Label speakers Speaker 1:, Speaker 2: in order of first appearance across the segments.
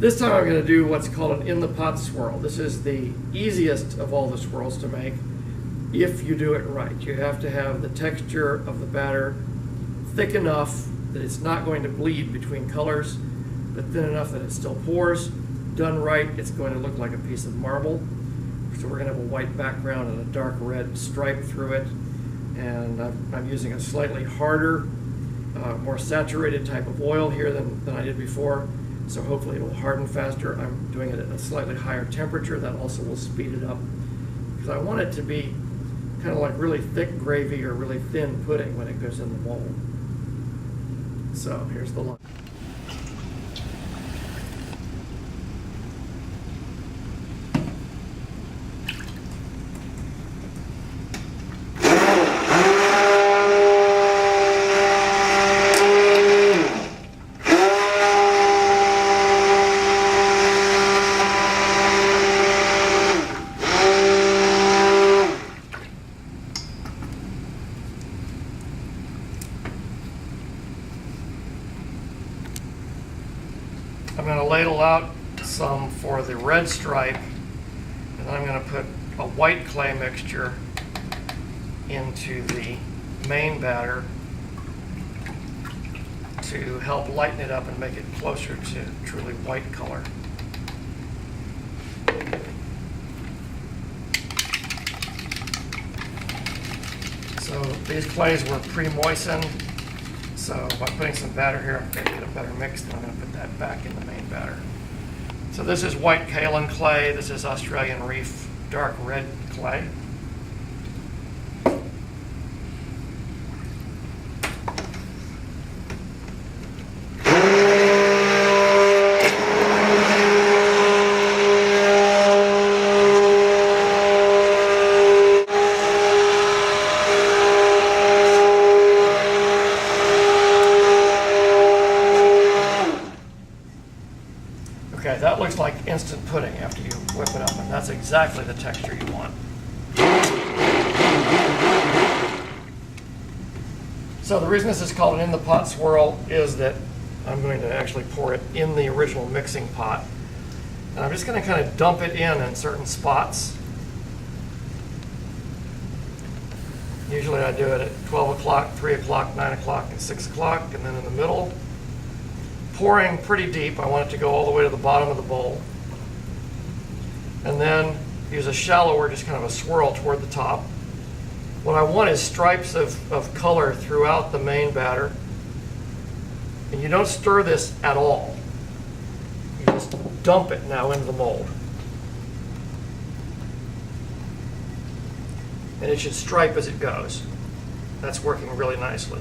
Speaker 1: This time I'm going to do what's called an in-the-pot swirl. This is the easiest of all the swirls to make if you do it right. You have to have the texture of the batter thick enough that it's not going to bleed between colors, but thin enough that it still pours. Done right, it's going to look like a piece of marble. So we're going to have a white background and a dark red stripe through it. And I'm using a slightly harder, more saturated type of oil here than I did before. So hopefully it will harden faster. I'm doing it at a slightly higher temperature. That also will speed it up, because I want it to be kind of like really thick gravy or really thin pudding when it goes in the mold. So here's the line. I'm going to ladle out some for the red stripe, and then I'm going to put a white clay mixture into the main batter to help lighten it up and make it closer to truly white color. So these clays were pre-moistened. So by putting some batter here, I'm going to get a better mix, and I'm going to put that back in the main batter. So this is white kaolin clay. This is Australian reef dark red clay. Okay, that looks like instant pudding after you whip it up, and that's exactly the texture you want. So the reason this is called an in-the-pot swirl is that I'm going to actually pour it in the original mixing pot. And I'm just going to kind of dump it in certain spots. Usually I do it at 12 o'clock, 3 o'clock, 9 o'clock, and 6 o'clock, and then in the middle. Pouring pretty deep. I want it to go all the way to the bottom of the bowl. And then use a shallower, just kind of a swirl toward the top. What I want is stripes of color throughout the main batter. And you don't stir this at all. You just dump it now into the mold. And it should stripe as it goes. That's working really nicely.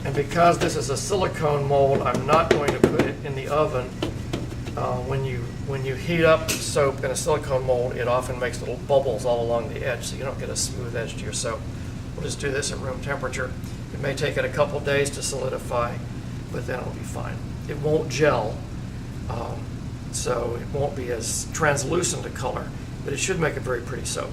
Speaker 1: And because this is a silicone mold, I'm not going to put it in the oven. When you heat up soap in a silicone mold, it often makes little bubbles all along the edge, so you don't get a smooth edge to your soap. We'll just do this at room temperature. It may take it a couple days to solidify, but then it'll be fine. It won't gel, so it won't be as translucent a color, but it should make a very pretty soap.